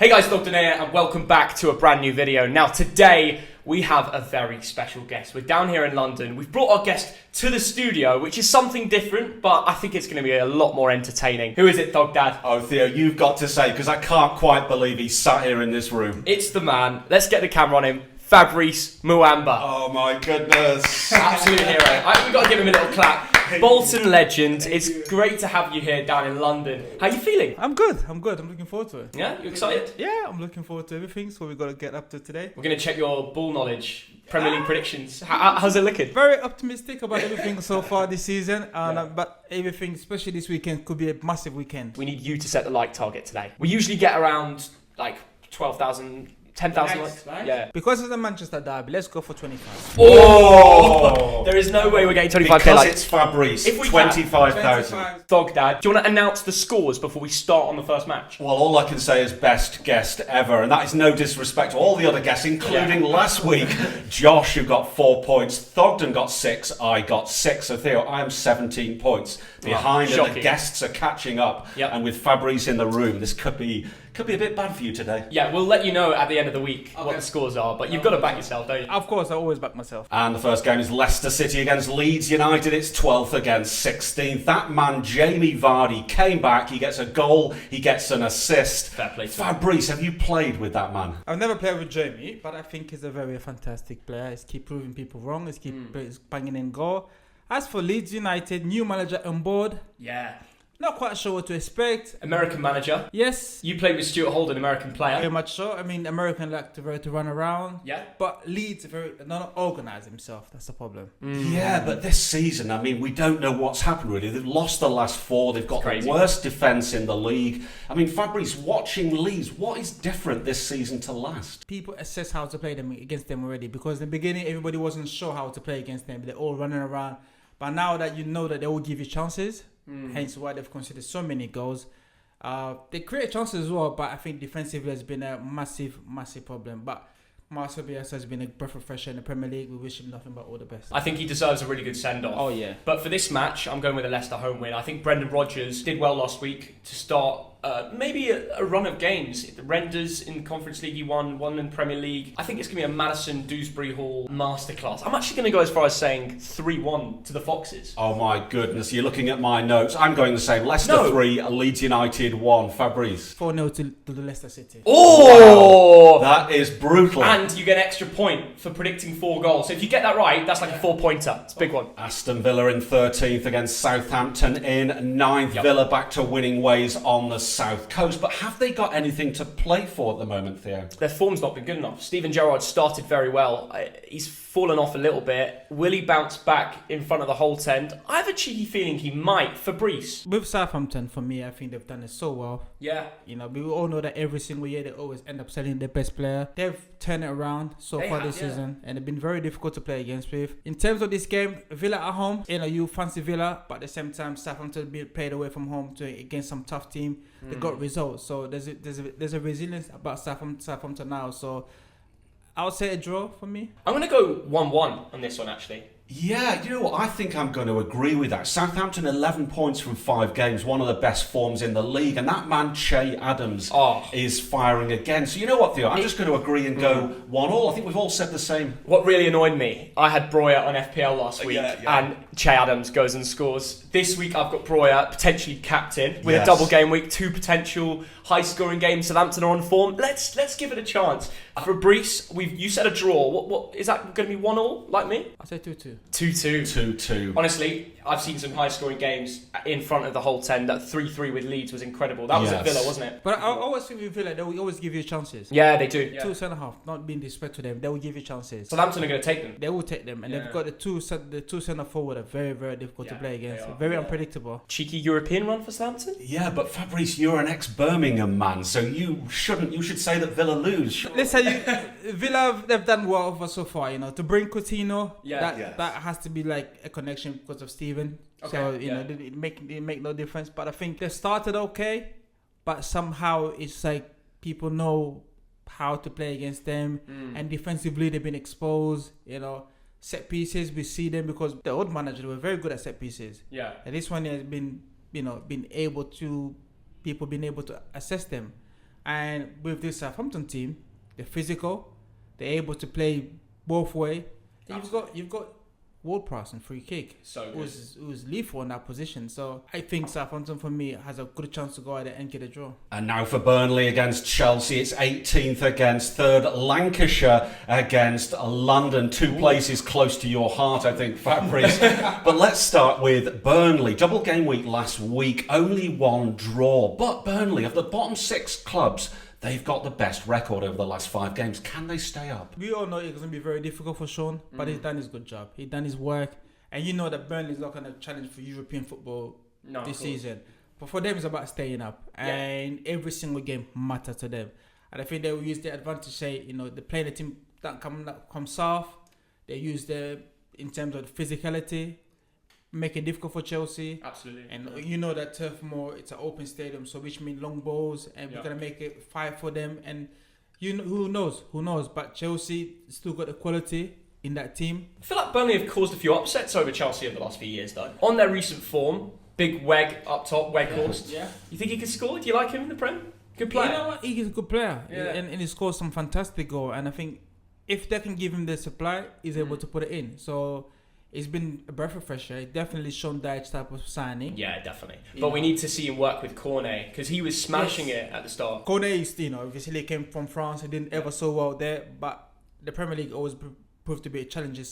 Hey guys, Thogden here, and welcome back to a brand new video. Now today, we have a very special guest. We're down here in London. We've brought our guest to the studio, which is something different, but I think it's going to be a lot more entertaining. Who is it, Thog Dad? Oh, Theo, you've got to say, because I can't quite believe he's sat here in this room. It's the man. Let's get the camera on him. Fabrice Muamba. Oh my goodness. Absolute hero. We've got to give him a little clap. Bolton legend. It's great to have you here down in London. How are you feeling? I'm good. I'm looking forward to it. Yeah? You excited? Yeah, I'm looking forward to everything. So we got to get up to today. We're going to check your ball knowledge. Premier League predictions. How's it looking? Very optimistic about everything so far this season. But everything, especially this weekend, could be a massive weekend. We need you to set the like target today. We usually get around like 12,000... 10,000 likes, right? Yeah. Because it's the Manchester derby, let's go for 25. Oh! There is no way we're getting 25k because likes. It's Fabrice. If we 25,000. Thog Dad, do you want to announce the scores before we start on the first match? Well, all I can say is best guest ever, and that is no disrespect to all the other guests, including last week, Josh, who got 4 points, Thogden got 6, I got 6. So Theo, I am 17 points behind, and the guests are catching up. Yep. And with Fabrice in the room, this could be a bit bad for you today. Yeah, we'll let you know at the end of the week what the scores are, but you've got to back yourself, don't you? Of course, I always back myself. And the first game is Leicester City against Leeds United. It's 12th against 16th. That man, Jamie Vardy, came back. He gets a goal. He gets an assist. Fair play to him. Fabrice, have you played with that man? I've never played with Jamie, but I think he's a very fantastic player. He's keep proving people wrong. He's keep banging in goal. As for Leeds United, new manager on board. Yeah. Not quite sure what to expect. American manager. Yes. You played with Stuart Holden, American player. Very much so. I mean, American like to run around. Yeah. But Leeds not organised himself. That's the problem. Yeah, but this season, I mean, we don't know what's happened really. They've lost the last 4. They've got the worst defence in the league. I mean, Fabrice, watching Leeds, what is different this season to last? People assess how to play them against them already, because in the beginning, everybody wasn't sure how to play against them. They're all running around. But now that you know that they will give you chances, hence why they've conceded so many goals. They create chances as well, but I think defensively has been a massive problem. But Marcel Bielsa has been a breath of fresh air in the Premier League. We wish him nothing but all the best. I think he deserves a really good send-off. Oh, yeah. But for this match, I'm going with a Leicester home win. I think Brendan Rodgers did well last week to start maybe a run of games. The Renders in Conference League he won, one in Premier League. I think it's going to be a Madison Dewsbury Hall masterclass. I'm actually going to go as far as saying 3-1 to the Foxes. Oh my goodness, you're looking at my notes. I'm going the same. Leicester 3, Leeds United 1. Fabrice. 4-0 to the Leicester City. Oh! Wow, that is brutal. And you get an extra point for predicting 4 goals. So if you get that right, that's like a 4-pointer. It's a big one. Aston Villa in 13th against Southampton in 9th. Yep. Villa back to winning ways on the South Coast. But have they got anything to play for at the moment, Theo? Their form's not been good enough. Steven Gerrard started very well. He's fallen off a little bit. Will he bounce back in front of the whole tent? I have a cheeky feeling he might. Fabrice. With Southampton, for me, I think they've done it so well. Yeah. You know, we all know that every single year they always end up selling their best player. They've turned it around so far this season, and they've been very difficult to play against with. In terms of this game, Villa at home, you know, you fancy Villa, but at the same time, Southampton being played away from home against some tough team. They got results, so there's a resilience about Southampton now. So I would say a draw for me. I'm going to go 1-1 on this one, actually. Yeah, you know what? I think I'm going to agree with that. Southampton 11 points from 5 games, one of the best forms in the league, and that man Che Adams is firing again. So you know what, Theo? I'm just going to agree and go 1-1. I think we've all said the same. What really annoyed me, I had Breuer on FPL last week, and Che Adams goes and scores. This week I've got Breuer potentially captain with a double game week, 2 potential high-scoring games. Southampton are on form. Let's give it a chance. Fabrice, you said a draw. What is that going to be 1-1 like me? I say 2-2. 2-2. Honestly, I've seen some high-scoring games in front of the whole 10. That 3-3 with Leeds was incredible. That was at Villa, wasn't it? But I always think with Villa, they will always give you chances. Yeah, they do. 2 centre-half, not being disrespectful to them, they will give you chances. Southampton are going to take them. They will take them, and they've got the two centre-forward are very, very difficult to play against. Very unpredictable. Cheeky European run for Southampton? Yeah, but Fabrice, you're an ex-Birmingham man, so you should say that Villa lose. Listen, Villa, they've done well so far, you know. To bring Coutinho, that has to be like a connection because of Steven. Okay, so, you know, it make no difference. But I think they started okay, but somehow it's like people know how to play against them, and defensively they've been exposed, you know. Set pieces, we see them because the old manager were very good at set pieces. Yeah. And this one has been able to assess them. And with this Southampton team, they're physical, they're able to play both way. And you've got Ward-Prowse on free kick, who's lethal in that position. So I think Southampton, for me, has a good chance to go out there and get a draw. And now for Burnley against Chelsea, it's 18th against 3rd, Lancashire against London. 2 places close to your heart, I think, Fabrice. But let's start with Burnley. Double game week last week, only 1 draw. But Burnley, of the bottom 6 clubs, they've got the best record over the last 5 games. Can they stay up? We all know it's going to be very difficult for Sean, but he's done his good job. He's done his work. And you know that Burnley's not going to challenge for European football this season. But for them, it's about staying up. And every single game matters to them. And I think they will use the advantage, say, they're playing a team that come south. They use in terms of physicality, make it difficult for Chelsea. Absolutely. And you know that Turf Moor, it's an open stadium, so which means long balls, and we're going to make it fight for them. And who knows? But Chelsea still got the quality in that team. I feel like Burnley have caused a few upsets over Chelsea over the last few years, though. On their recent form, big Weg up top, Weghorst. Yeah. You think he could score? Do you like him in the Prem? Good player. You know what? He's a good player. Yeah. And he scores some fantastic goal. And I think if they can give him the supply, he's able to put it in. So it's been a breath of fresh air. Definitely Sean Dyche type of signing. Yeah, definitely. But we need to see him work with Cornet, because he was smashing it at the start. Cornet is, obviously he came from France. He didn't ever so well there. But the Premier League always proved to be a challenging,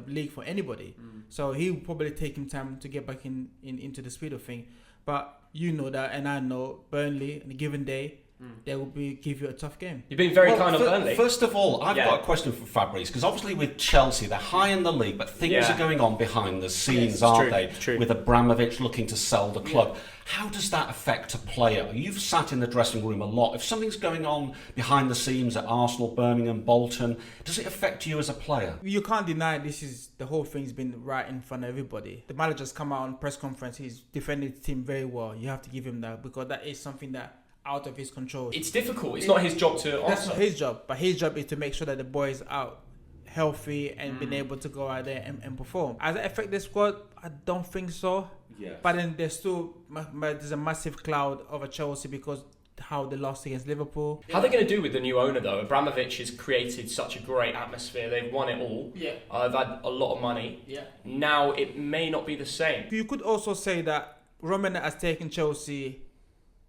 league for anybody. So he'll probably take him time to get back into the speed of thing. But you know that, and I know Burnley on a given day, they will give you a tough game. You've been very kind on Burnley. First of all, I've got a question for Fabrice, because obviously with Chelsea, they're high in the league, but things are going on behind the scenes, aren't they? True. With Abramovich looking to sell the club. How does that affect a player? You've sat in the dressing room a lot. If something's going on behind the scenes at Arsenal, Birmingham, Bolton, does it affect you as a player? You can't deny the whole thing's been right in front of everybody. The manager's come out on press conference. He's defended the team very well. You have to give him that, because that is something that out of his control. It's difficult. It's not his job to answer. That's not his job, but his job is to make sure that the boys out healthy and being able to go out there and perform. Does it affect the squad? I don't think so. Yeah. But then there's a massive cloud over Chelsea because how they lost against Liverpool. How are they going to do with the new owner, though? Abramovich has created such a great atmosphere. They've won it all. Yeah. They've had a lot of money. Yeah. Now it may not be the same. You could also say that Roman has taken Chelsea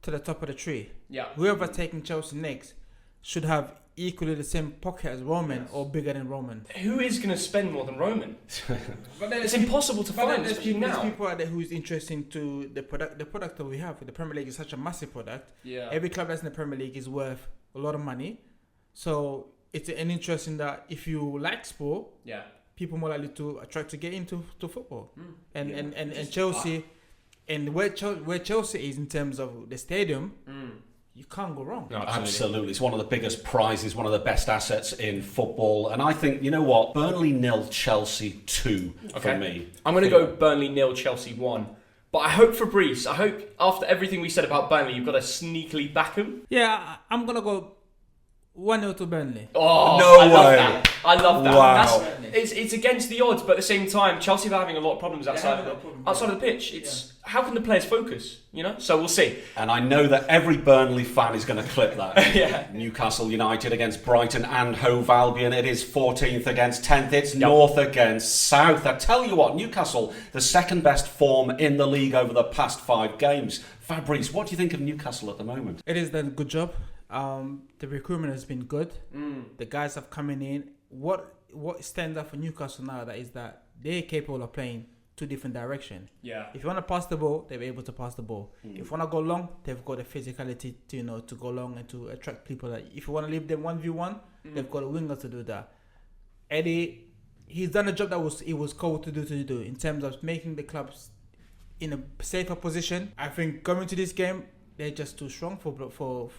to the top of the tree. Yeah. Whoever's taking Chelsea next should have equally the same pocket as Roman or bigger than Roman. Who is going to spend more than Roman? But it's impossible to find, especially now. There's people out there who's interesting to the product that we have. The Premier League is such a massive product. Yeah. Every club that's in the Premier League is worth a lot of money. So it's an interesting that if you like sport, people more likely to attract to get into football. And Chelsea, and where Chelsea is in terms of the stadium, you can't go wrong. No, absolutely. It's one of the biggest prizes, one of the best assets in football. And I think, you know what? Burnley 0, Chelsea 2 for me. I'm going to go Burnley 0, Chelsea 1. But I hope, Fabrice, after everything we said about Burnley, you've got to sneakily back them. Yeah, I'm going to go 1-0 to Burnley. Oh, no way. I love that. Wow. It's against the odds, but at the same time, Chelsea are having a lot of problems outside of the pitch. How can the players focus? So we'll see. And I know that every Burnley fan is going to clip that. Newcastle United against Brighton and Hove Albion. It is 14th against 10th. It's North against South. I tell you what, Newcastle, the second best form in the league over the past 5 games. Fabrice, what do you think of Newcastle at the moment? It has done a good job. The recruitment has been good. The guys have coming in. What stands out for Newcastle now is that they're capable of playing 2 different directions. Yeah. If you want to pass the ball, they're able to pass the ball. If you want to go long, they've got the physicality to go long and to attract people. If you want to leave them 1v1, they've got a winger to do that. Eddie, he's done a job that he was called to do in terms of making the clubs in a safer position. I think going to this game, they're just too strong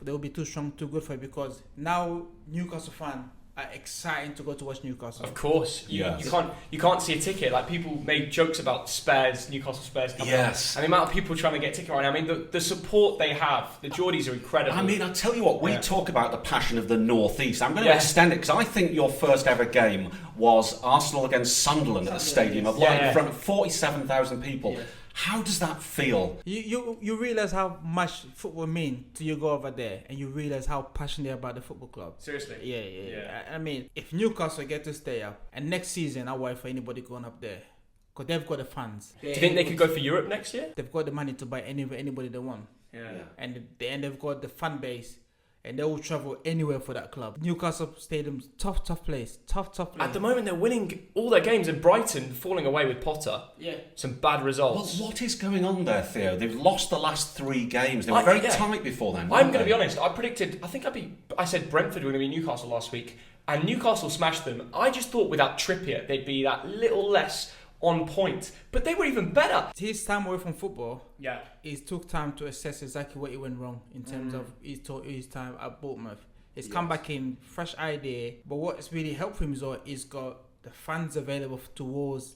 they will be too strong, too good for it, because now Newcastle fans are excited to go to watch Newcastle. Of course, you can't see a ticket. Like, people made jokes about Newcastle Spurs coming on, and the amount of people trying to get a ticket right now. I mean, the support they have, the Geordies are incredible. I mean, I tell you what, we talk about the passion of the North East. I'm going to extend it, because I think your first ever game was Arsenal against Sunderland at the stadium in front of 47,000 people. Yeah. How does that feel? You realise how much football means to you go over there, and you realise how passionate about the football club. Seriously? Yeah. I mean, if Newcastle get to stay up, and next season I wait for anybody going up there, because they've got the funds. Do you think they could go for Europe next year? They've got the money to buy anybody they want. Yeah. And they've got the fan base. And they will travel anywhere for that club. Newcastle Stadium's tough place. Tough place. At the moment, they're winning all their games, and Brighton falling away with Potter. Yeah. Some bad results. Well, what is going on there, Theo? They've lost the last 3 games. They were very tight before then. I'm going to be honest. I said Brentford were going to be Newcastle last week, and Newcastle smashed them. I just thought without Trippier, they'd be that little less on point, but they were even better. His time away from football, he took time to assess exactly what he went wrong in terms of his time at Bournemouth. He's come back in, fresh idea, but what's really helped him is he's got the funds available towards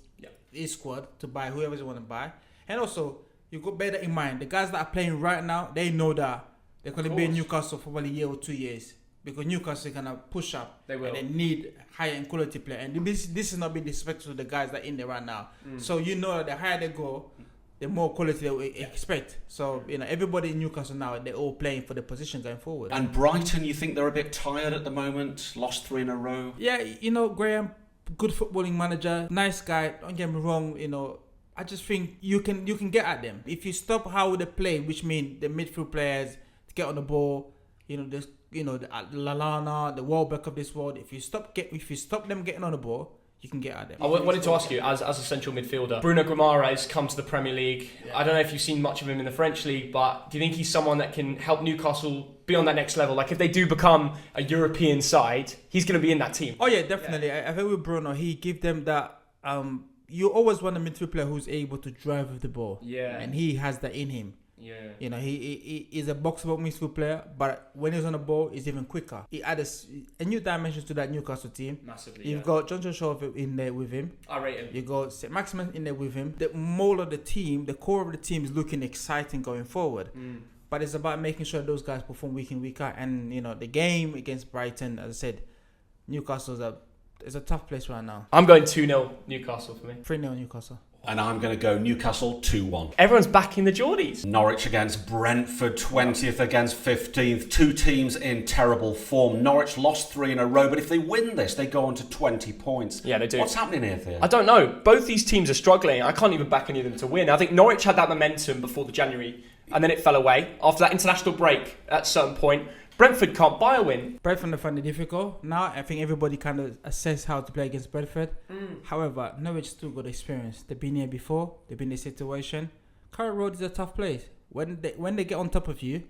his squad to buy whoever they want to buy, and also you got better in mind the guys that are playing right now. They know that they're going to be in Newcastle for probably a year or 2 years. Because Newcastle is going to push up. They will. And they need higher end quality player. And this is not being disrespectful to the guys that are in there right now. So you know the higher they go, the more quality they will expect. So, everybody in Newcastle now, they're all playing for the position going forward. And Brighton, you think they're a bit tired at the moment? Lost 3 in a row? Yeah, Graham, good footballing manager, nice guy, don't get me wrong, I just think you can get at them. If you stop how they play, which means the midfield players to get on the ball, the Lallana, the Welbeck of this world. If you stop them getting on the ball, you can get at them. I wanted to ask you, as a central midfielder, Bruno Guimaraes come to the Premier League. Yeah. I don't know if you've seen much of him in the French league, but do you think he's someone that can help Newcastle be on that next level? Like if they do become a European side, he's going to be in that team. Oh yeah, definitely. Yeah. I think with Bruno, he give them that. You always want a midfield player who's able to drive with the ball. Yeah, and he has that in him. Yeah, he is a box-to-box midfield player, but when he's on the ball, he's even quicker. He adds a new dimension to that Newcastle team. Massively. You've got John Shaw in there with him. I rate him. You got St. Maximin in there with him. The mold of the team, the core of the team is looking exciting going forward. But it's about making sure those guys perform week in, week out. And the game against Brighton, as I said, Newcastle's it's a tough place right now. I'm going 2-0 Newcastle for me. 3-0 Newcastle. And I'm going to go Newcastle 2-1. Everyone's backing the Geordies. Norwich against Brentford, 20th against 15th. 2 teams in terrible form. Norwich lost 3 in a row, but if they win this, they go on to 20 points. Yeah, they do. What's happening here, Theo? I don't know. Both these teams are struggling. I can't even back any of them to win. I think Norwich had that momentum before the January, and then it fell away. After that international break, at a certain point, Brentford can't buy a win. Brentford find it difficult. Now I think everybody kind of assess how to play against Brentford. However, Norwich still got experience. They've been here before. They've been in this situation. Carrow Road is a tough place. When they get on top of you,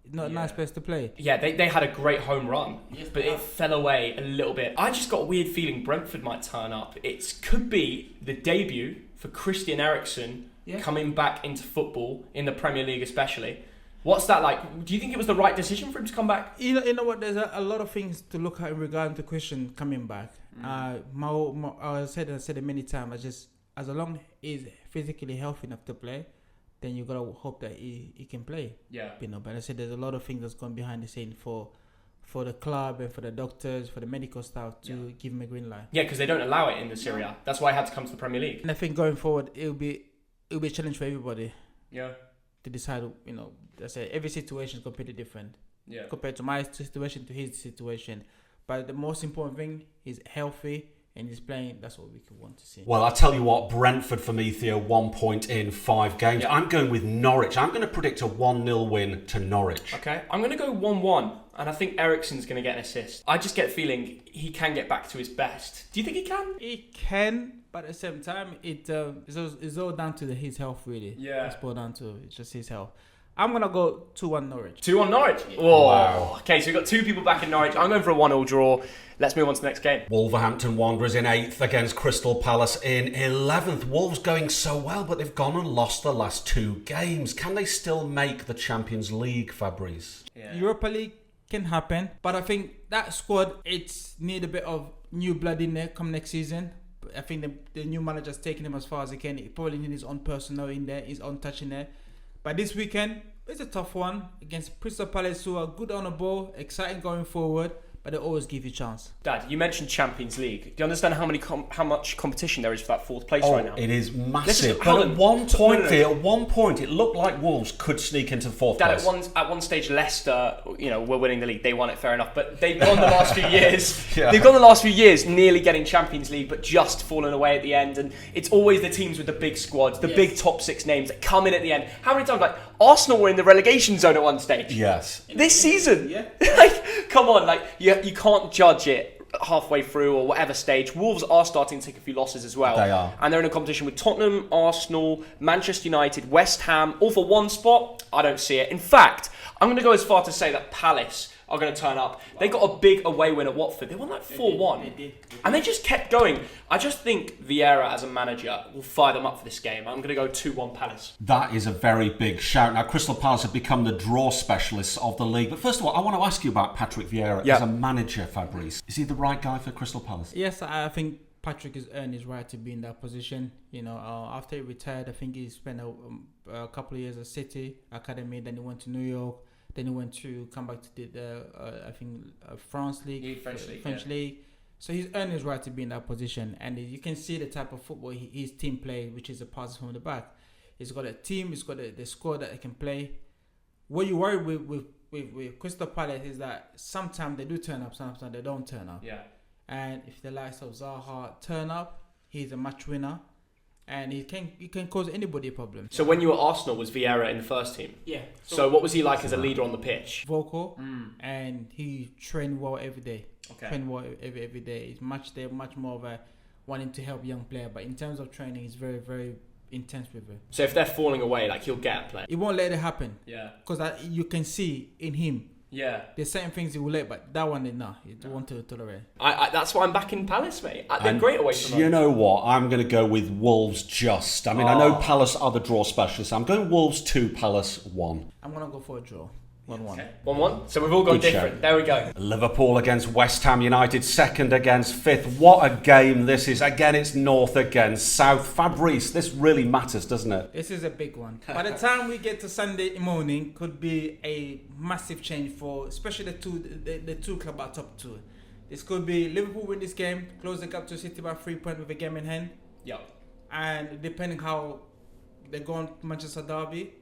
it's not a nice place to play. Yeah, they had a great home run, but it fell away a little bit. I just got a weird feeling Brentford might turn up. It could be the debut for Christian Eriksen coming back into football in the Premier League especially. What's that like? Do you think it was the right decision for him to come back? You know what? There's a lot of things to look at in regard to Christian coming back. I said it many times. As long as he's physically healthy enough to play, then you gotta hope that he can play. Yeah. But I said there's a lot of things that's gone behind the scene for the club and for the doctors, for the medical staff to give him a green light. Yeah, because they don't allow it in the Serie A. That's why I had to come to the Premier League. And I think going forward, it'll be a challenge for everybody. Yeah. To decide, I say every situation is completely different. Yeah. Compared to my situation to his situation, but the most important thing is healthy and he's playing. That's what we could want to see. Well, I tell you what, Brentford for me, Theo, 1 point in 5 games. Yeah. I'm going with Norwich. I'm going to predict a 1-0 win to Norwich. Okay, I'm going to go 1-1, and I think Eriksen's going to get an assist. I just get a feeling he can get back to his best. Do you think he can? He can. But at the same time, it's all down to his health, really. Yeah. It's all down to just his health. I'm going to go 2-1 Norwich. 2-1 Norwich? Yeah. Oh, wow. Okay, so we've got 2 people back in Norwich. I'm going for a 1-1 draw. Let's move on to the next game. Wolverhampton Wanderers in 8th against Crystal Palace in 11th. Wolves going so well, but they've gone and lost the last 2 games. Can they still make the Champions League, Fabrice? Yeah. Europa League can happen, but I think that squad, it's need a bit of new blood in there come next season. I think the new manager's taking him as far as he can. He probably needs his own personnel in there, his own touch in there. But this weekend, it's a tough one against Crystal Palace, who are good on the ball, exciting going forward. but they always give you a chance. Dad, you mentioned Champions League. Do you understand how much competition there is for that fourth place right now? It is massive. But at one point, it looked like Wolves could sneak into the fourth place. At one stage, Leicester, were winning the league. They won it, fair enough. But they've gone the last few years. They've gone the last few years nearly getting Champions League, but just falling away at the end. And it's always the teams with the big squads, the big top 6 names that come in at the end. How many times, Arsenal were in the relegation zone at one stage? Yes. This season? Yeah. Come on, you can't judge it halfway through or whatever stage. Wolves are starting to take a few losses as well. They are. And they're in a competition with Tottenham, Arsenal, Manchester United, West Ham, all for one spot. I don't see it. In fact, I'm going to go as far to say that Palace are going to turn up. They got a big away win at Watford. They won 4-1. They did. And they just kept going. I just think Vieira as a manager will fire them up for this game. I'm going to go 2-1 Palace. That is a very big shout. Now, Crystal Palace have become the draw specialists of the league. But first of all, I want to ask you about Patrick Vieira as a manager, Fabrice. Is he the right guy for Crystal Palace? Yes, I think Patrick has earned his right to be in that position. After he retired, I think he spent a couple of years at City Academy. Then he went to New York. Then he went to come back to the France League, French League. So he's earned his right to be in that position, and you can see the type of football his team plays, which is a pass from the back. He's got a team, he's got the squad that he can play. What you worry with Crystal Palace is that sometimes they do turn up, sometimes they don't turn up. Yeah. And if the likes of Zaha turn up, he's a match winner. And he can cause anybody a problem. So when you were at Arsenal, was Vieira in the first team? Yeah. So what was he like as a leader on the pitch? Vocal, and he trained well every day. Okay. Trained well every day. He's much more of a wanting to help young player, but in terms of training, he's very, very intense with it. So if they're falling away, he'll get a play. He won't let it happen. Yeah. Because you can see in him. Yeah. There's certain things he will let, but that one, he don't want to tolerate. That's why I'm back in Palace, mate. They're great away from home. You know what? I'm going to go with Wolves just. I mean, I know Palace are the draw specialists. I'm going Wolves 2, Palace 1. I'm going to go for a draw. 1-1. Okay. 1-1. So we've all gone different. Show. There we go. Liverpool against West Ham United, second against fifth. What a game this is. Again, it's north against south. Fabrice, this really matters, doesn't it? This is a big one. By the time we get to Sunday morning, could be a massive change for, especially the two clubs at top 2. This could be Liverpool win this game, close the gap to City by 3 points with a game in hand. Yep. And depending how they go on Manchester Derby.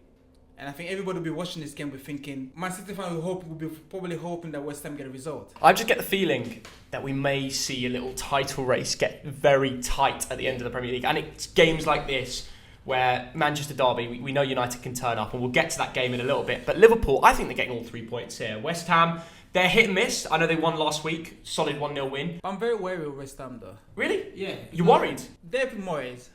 And I think everybody will be watching this game. We're thinking, Man City fans will be probably hoping that West Ham get a result. I just get the feeling that we may see a little title race get very tight at the end of the Premier League. And it's games like this where Manchester Derby, we know United can turn up, and we'll get to that game in a little bit. But Liverpool, I think they're getting all 3 points here. West Ham, they're hit and miss. I know they won last week, solid 1-0 win. I'm very wary of West Ham though. Really? Yeah. You worried? David Moyes,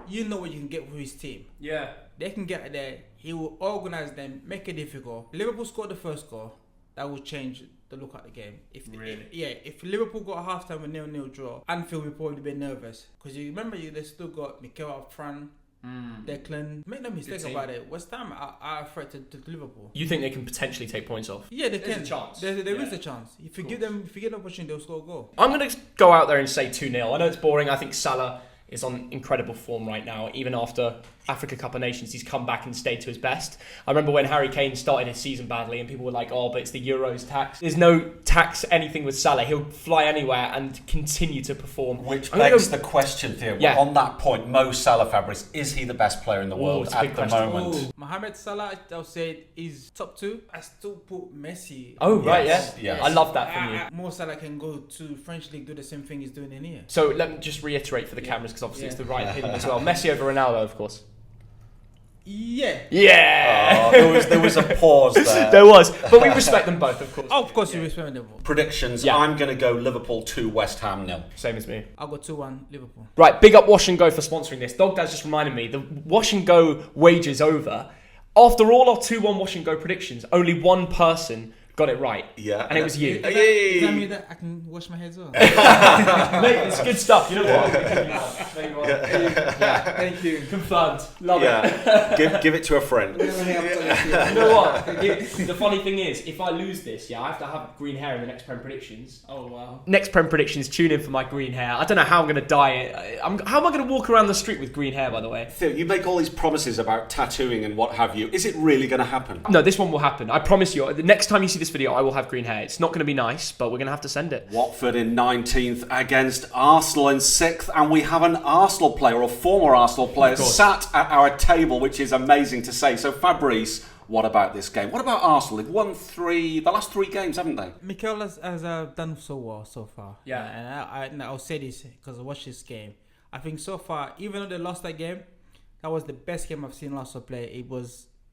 you know what you can get with his team. Yeah. They can get there. He will organise them, make it difficult. Liverpool scored the first goal. That will change the look at the game. If Liverpool got a half-time with 0-0 draw, Anfield will probably be nervous. Because you remember, they still got Mikel up front, Declan. Make no mistake about it. West Ham are a threat to Liverpool. You think they can potentially take points off? Yeah, they can. There's a chance. There is a chance. If you give them an opportunity, they'll score a goal. I'm going to go out there and say 2-0. I know it's boring. I think Salah is on incredible form right now. Even after Africa Cup of Nations, he's come back and stayed to his best. I remember when Harry Kane started his season badly and people were like, but it's the Euros tax. There's no tax anything with Salah. He'll fly anywhere and continue to perform. Which begs the question, Theo. Yeah. On that point, Mo Salah, Fabrice, is he the best player in the world at the moment? Mohamed Salah, I'll say, is top 2. I still put Messi. Oh, right, yes. I love that from you. Mo Salah can go to French League, do the same thing he's doing in here. So let me just reiterate for the cameras, because obviously it's the right opinion as well. Messi over Ronaldo, of course. Yeah. Oh, there was a pause there. There was, but we respect them both, of course. Oh, of course, we respect them both. Predictions. Yeah. I'm going to go Liverpool 2, West Ham 0. Same as me. I'll go 2-1 Liverpool. Right, big up Wash and Go for sponsoring this. Dog Dad's just reminded me, the Wash and Go wager's over. After all our 2-1 Wash and Go predictions, only one person got it right. Yeah. And it was you. Does that mean that I can wash my head as well? Mate, it's good stuff. You know what? Yeah, thank you. Confirmed. Love it. Give it to a friend. You know what? The funny thing is, if I lose this, I have to have green hair in the next Prem Predictions. Oh, wow. Next Prem Predictions, tune in for my green hair. I don't know how I'm going to dye it. How am I going to walk around the street with green hair, by the way? Theo, you make all these promises about tattooing and what have you. Is it really going to happen? No, this one will happen. I promise you. The next time you see this this video, I will have green hair. It's not going to be nice, but we're going to have to send it. Watford in 19th against Arsenal in 6th, and we have an Arsenal player, or former Arsenal player, sat at our table, which is amazing to say. So Fabrice, what about this game? What about Arsenal? They've won the last 3 games, haven't they? Mikel has done so well so far. Yeah. And I'll say this because I watched this game. I think so far, even though they lost that game, that was the best game I've seen Arsenal play.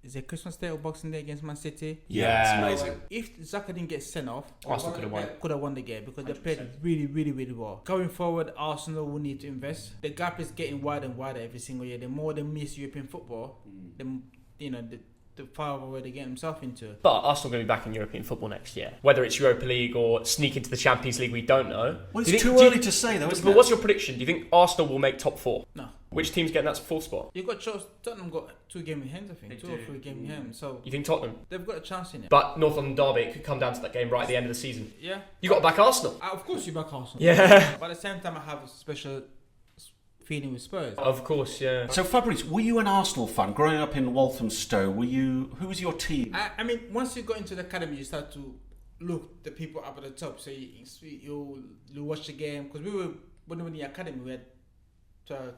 Is it Christmas Day or Boxing Day against Man City? Yeah, it's amazing. If Xhaka didn't get sent off, Arsenal could have won the game because 100%. They played really, really, really well. Going forward, Arsenal will need to invest. The gap is getting wider and wider every single year. The more they miss European football, the far away they get themselves into. But Arsenal are going to be back in European football next year. Whether it's Europa League or sneak into the Champions League, we don't know. Well, it's too early to say, though, isn't it? But what's your prediction? Do you think Arsenal will make top 4? No. Which team's getting that 4th spot? You've got Tottenham got 2 games in hand, I think. 2 or 3 games in hand. So you think Tottenham? They've got a chance in it. But North London derby, it could come down to that game right at the end of the season. Yeah. You got to back Arsenal. Of course you back Arsenal. Yeah. But at the same time, I have a special feeling with Spurs. Of course, yeah. So Fabrice, were you an Arsenal fan growing up in Walthamstow? Who was your team? I mean, once you got into the academy, you start to look the people up at the top. So you watch the game because when we were in the academy, we had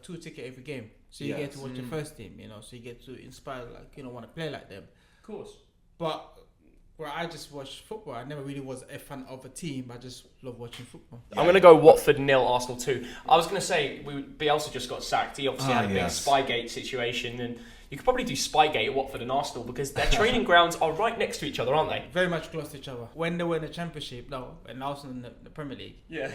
2 tickets every game. So you get to watch the first team, so you get to inspire, want to play like them. Of course. But where I just watched football, I never really was a fan of a team. I just love watching football. I'm going to go Watford 0, Arsenal 2. I was going to say, Bielsa just got sacked. He obviously had a big Spygate situation, and you could probably do Spygate at Watford and Arsenal because their training grounds are right next to each other, aren't they? Very much close to each other. When they were in the Championship, and Arsenal in the Premier League. Yeah.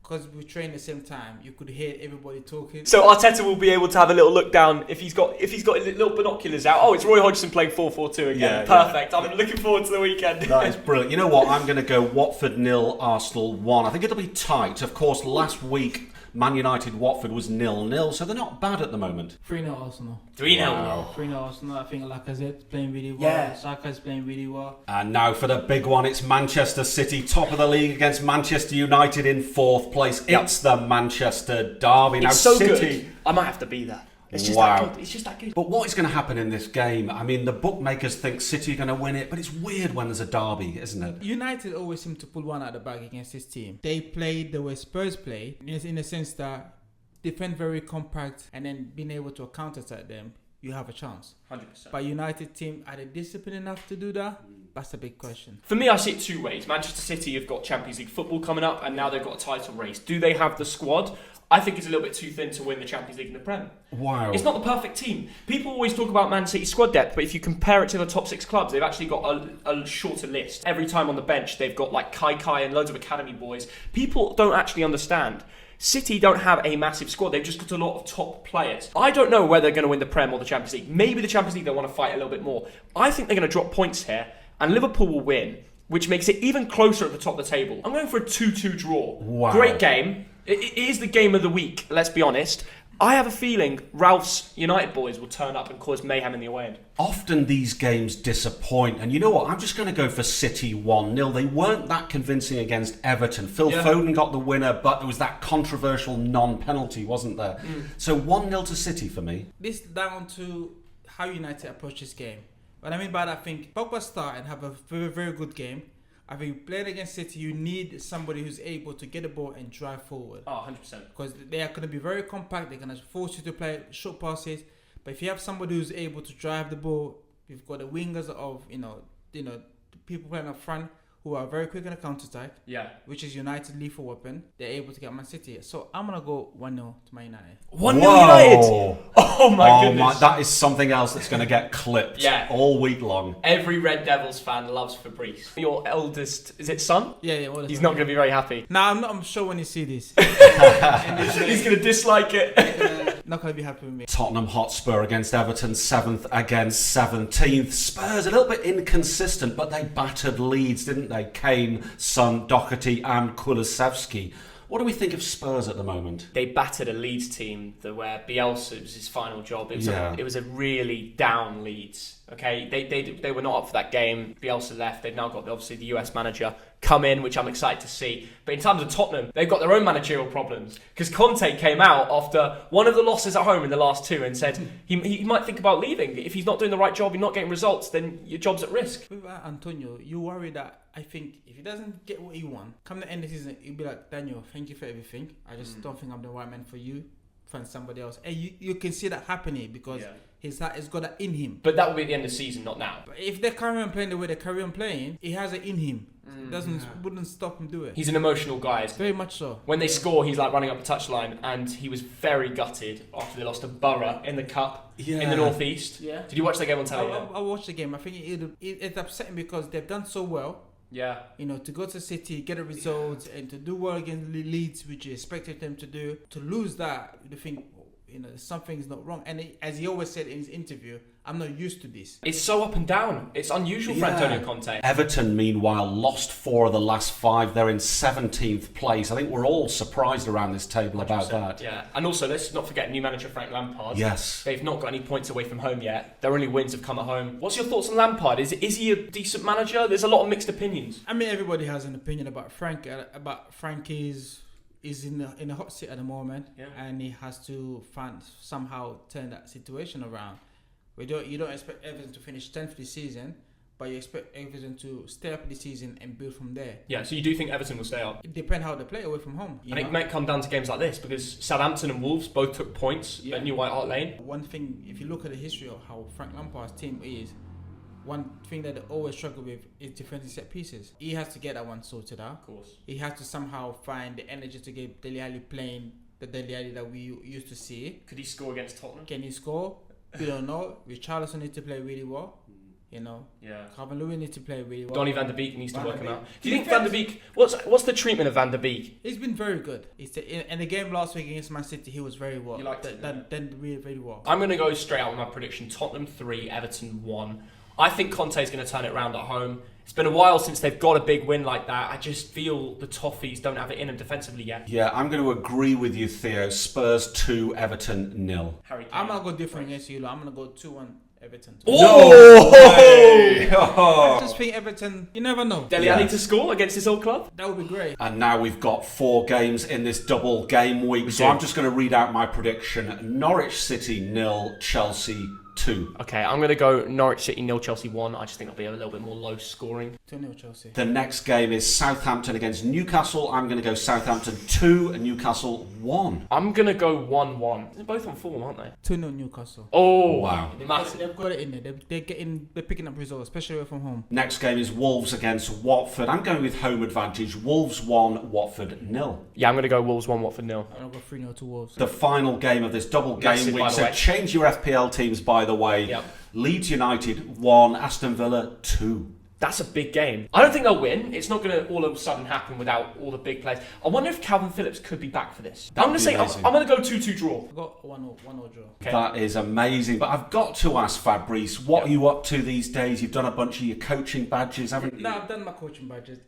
Because we train at the same time, you could hear everybody talking. So Arteta will be able to have a little look down if he's got little binoculars out. Oh, it's Roy Hodgson playing 4-4-2 again. Perfect. I'm looking forward to the weekend. That is brilliant. You know what? I'm going to go Watford 0, Arsenal 1. I think it'll be tight. Of course, last week Man United Watford was 0-0, so they're not bad at the moment. 3-0 Arsenal. 3-0. Wow. 3-0 Arsenal. I think Lacazette's playing really well. Yeah. Saka's playing really well. And now for the big one, it's Manchester City, top of the league against Manchester United in 4th place. It's the Manchester derby. It's now so City, good. I might have to be there. It's just wow. that good. It's just that good. But what is going to happen in this game? I mean, the bookmakers think City are going to win it, but it's weird when there's a derby, isn't it? United always seem to pull one out of the bag against this team. They played the way Spurs play, in the sense that defend very compact and then being able to counter-attack them, you have a chance. 100%. But United team, are they disciplined enough to do that? That's a big question. For me, I see it 2 ways. Manchester City have got Champions League football coming up, and now they've got a title race. Do they have the squad? I think it's a little bit too thin to win the Champions League and the Prem. Wow. It's not the perfect team. People always talk about Man City's squad depth, but if you compare it to the top 6 clubs, they've actually got a shorter list. Every time on the bench, they've got like Kai and loads of academy boys. People don't actually understand. City don't have a massive squad. They've just got a lot of top players. I don't know whether they're going to win the Prem or the Champions League. Maybe the Champions League, they want to fight a little bit more. I think they're going to drop points here, and Liverpool will win, which makes it even closer at the top of the table. I'm going for a 2-2 draw. Wow. Great game. It is the game of the week, let's be honest. I have a feeling Ralph's United boys will turn up and cause mayhem in the away end. Often these games disappoint, and you know what? I'm just going to go for City 1-0. They weren't that convincing against Everton. Phil Foden got the winner, but there was that controversial non-penalty, wasn't there? So 1-0 to City for me. This down to how United approach this game. What I mean by that, I think Pogba start and have a very, very good game. I think playing against City, you need somebody who's able to get the ball and drive forward. Oh, 100%. Because they are going to be very compact. They're going to force you to play short passes. But if you have somebody who's able to drive the ball, you've got the wingers of, the people playing up front who are very quick on the counter-attack. Yeah. Which is United's lethal weapon. They're able to get Man City. So I'm going to go 1-0 to Man United. 1-0 United? Oh my goodness. That is something else that's going to get clipped all week long. Every Red Devils fan loves Fabrice. Your eldest, is it son? Yeah. He's not going to be very happy. I'm sure when you see this. He's going to dislike it. Not going to be happy with me. Tottenham Hotspur against Everton, 7th against 17th. Spurs a little bit inconsistent, but they battered Leeds, didn't they? Kane, Son, Doherty and Kulusevski. What do we think of Spurs at the moment? They battered a Leeds team where Bielsa was his final job. It was a really down Leeds. Okay, they were not up for that game. Bielsa left. They've now got obviously the US manager come in, which I'm excited to see. But in terms of Tottenham, they've got their own managerial problems because Conte came out after one of the losses at home in the last 2 and said he might think about leaving. If he's not doing the right job, you're not getting results, then your job's at risk. With Antonio, you worry that I think if he doesn't get what he wants, come the end of the season, he'll be like, Daniel, thank you for everything. I just don't think I'm the right man for you. Find somebody else. And you can see that happening because he's got that in him. But that will be at the end of the season, not now. But if they carry on playing the way they carry on playing, he has it in him. Wouldn't stop him do it. He's an emotional guy. Very much so. When they score, he's like running up the touchline, and he was very gutted after they lost to Borough in the Cup in the North East. Yeah. Did you watch the game on telly? I watched the game. I think it's upsetting because they've done so well. Yeah. To go to City, get a result, and to do well against Leeds, which you expected them to do, to lose that, you think, something's not wrong. And as he always said in his interview, I'm not used to this. It's so up and down. It's unusual for Antonio Conte. Everton, meanwhile, lost 4 of the last 5. They're in 17th place. I think we're all surprised around this table about that. Yeah. And also, let's not forget new manager Frank Lampard. Yes. They've not got any points away from home yet. Their only wins have come at home. What's your thoughts on Lampard? Is he a decent manager? There's a lot of mixed opinions. I mean, everybody has an opinion about Frank. Frank is in a hot seat at the moment, and he has to somehow turn that situation around. You don't expect Everton to finish 10th this season, but you expect Everton to stay up this season and build from there. Yeah, so you do think Everton will stay up? It depends how they play away from home. And it might come down to games like this because Southampton and Wolves both took points at New White Hart Lane. One thing, if you look at the history of how Frank Lampard's team is, one thing that they always struggle with is defending set pieces. He has to get that one sorted out. Of course. He has to somehow find the energy to get Dele Alli playing the Dele Alli that we used to see. Could he score against Tottenham? Can he score? We don't know. Richarlison needs to play really well. Calvin Lewin needs to play really well. Donny van der Beek needs to work him out. Do you think Van der Beek... What's the treatment of Van der Beek? He's been very good. In the game last week against Man City, he was very well. You liked it? Then really, very well. I'm going to go straight out with my prediction. Tottenham 3, Everton 1. I think Conte's going to turn it around at home. It's been a while since they've got a big win like that. I just feel the Toffees don't have it in them defensively yet. Yeah, I'm going to agree with you, Theo. Spurs 2, Everton 0. I'm going to go different against you. I'm going to go 2-1 Everton. Oh! I just think Everton, you never know. Dele Alli to score against his old club? That would be great. And now we've got 4 games in this double game week. So I'm just going to read out my prediction. Norwich City 0, Chelsea 2. Okay, I'm going to go Norwich City 0, Chelsea 1. I just think it'll be a little bit more low scoring. 2-0 Chelsea. The next game is Southampton against Newcastle. I'm going to go Southampton 2 and Newcastle 1. I'm going to go 1-1. They're both on form, aren't they? 2-0 Newcastle. Oh, wow. They've got it in there. They're picking up results, especially away from home. Next game is Wolves against Watford. I'm going with home advantage. Wolves 1, Watford 0. Yeah, I'm going to go Wolves 1, Watford 0. I'm going to go 3-0 to Wolves. The final game of this double game week. So change your FPL teams, by the way. Yep. Leeds United 1, Aston Villa 2. That's a big game. I don't think they'll win. It's not going to all of a sudden happen without all the big players. I wonder if Calvin Phillips could be back for this. I'm going to say I'm going to go 2-2 draw. I've got 1-0 draw. Okay. That is amazing. But I've got to ask Fabrice, what are you up to these days? You've done a bunch of your coaching badges, haven't you? No, I've done my coaching badges.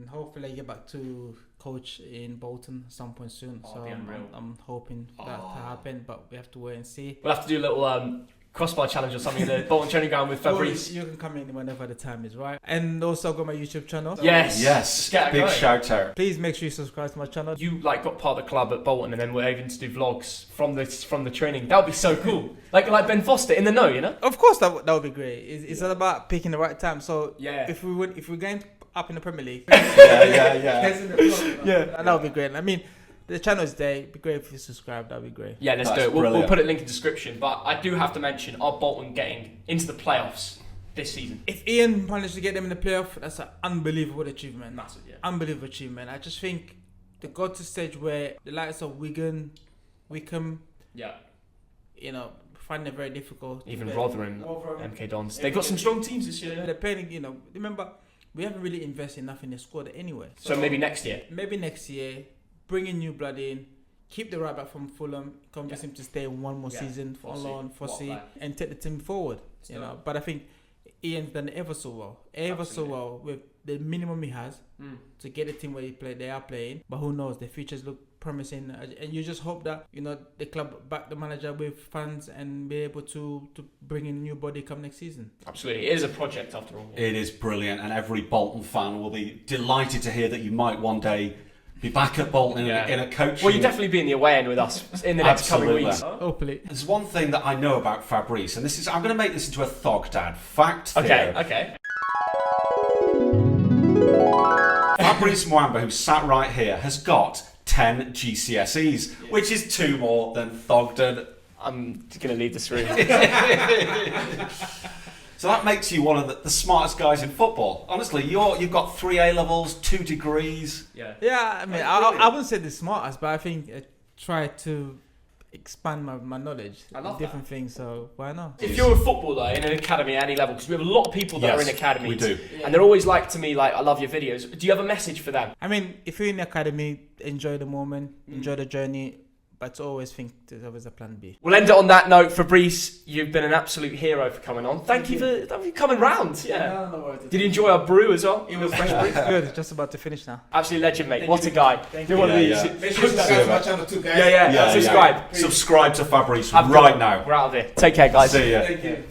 Hopefully I get back to coach in Bolton at some point soon. So I'm hoping that to happen, but we have to wait and see. We'll have to do a little crossbar challenge or something in the Bolton training ground with Fabrice. You can come in whenever the time is right. And also I've got my YouTube channel. Yes. Big shout out. Please make sure you subscribe to my channel. You got part of the club at Bolton and then we're able to do vlogs from the training. That would be so cool. like Ben Foster in the know, you know? Of course that would be great. It's all about picking the right time. So if we're going up in the Premier League. That would be great. I mean, the channel is there. It'd be great if you subscribe. That'd be great. Yeah, let's do it. We'll put a link in the description. But I do have to mention, are Bolton getting into the playoffs this season? If Ian managed to get them in the playoff, that's an unbelievable achievement. Massive, yeah. Unbelievable achievement. I just think they got to a stage where the likes of Wickham, find it very difficult. Even Rotherham, MK Dons. They've got some strong teams this year. They're playing, remember, we haven't really invested enough in the squad anyway. So maybe next year? Maybe next year. Bring in new blood in, keep the right back from Fulham, convince him to stay one more season on loan, and take the team forward. But I think Ian's done ever so well with the minimum he has to get the team where they are playing. But who knows? The futures look promising, and you just hope that the club back the manager with funds and be able to bring in a new body come next season. Absolutely, it is a project after all. It is brilliant, and every Bolton fan will be delighted to hear that you might one day be back at Bolton in a coaching. Well, you'll definitely be in the away end with us in the next coming weeks. Hopefully. There's one thing that I know about Fabrice, and I'm going to make this into a Thogdad fact. Okay. Fabrice Muamba, who's sat right here, has got 10 GCSEs, which is 2 more than Thogden. I'm going to leave this room. So that makes you one of the smartest guys in football. Honestly, you've got 3 A-levels, 2 degrees. Yeah, I mean, I wouldn't say the smartest, but I think I try to expand my knowledge. I love different things, so why not? If you're a footballer in an academy at any level, because we have a lot of people that are in academies, we do. And they're always like to me, like, I love your videos. Do you have a message for them? I mean, if you're in the academy, enjoy the moment, enjoy the journey, but always think there's always a plan B. We'll end it on that note. Fabrice, you've been an absolute hero for coming on. Thank you for coming round. Yeah. No, Did you enjoy our brew as well? It was fresh brew. Good. Just about to finish now. Absolute legend, mate. What a guy. Thank you. you. One of these. Make sure you subscribe to my channel too, guys. Yeah. Subscribe. Subscribe to Fabrice right now. We're out of here. Take care, guys. See ya. Thank you.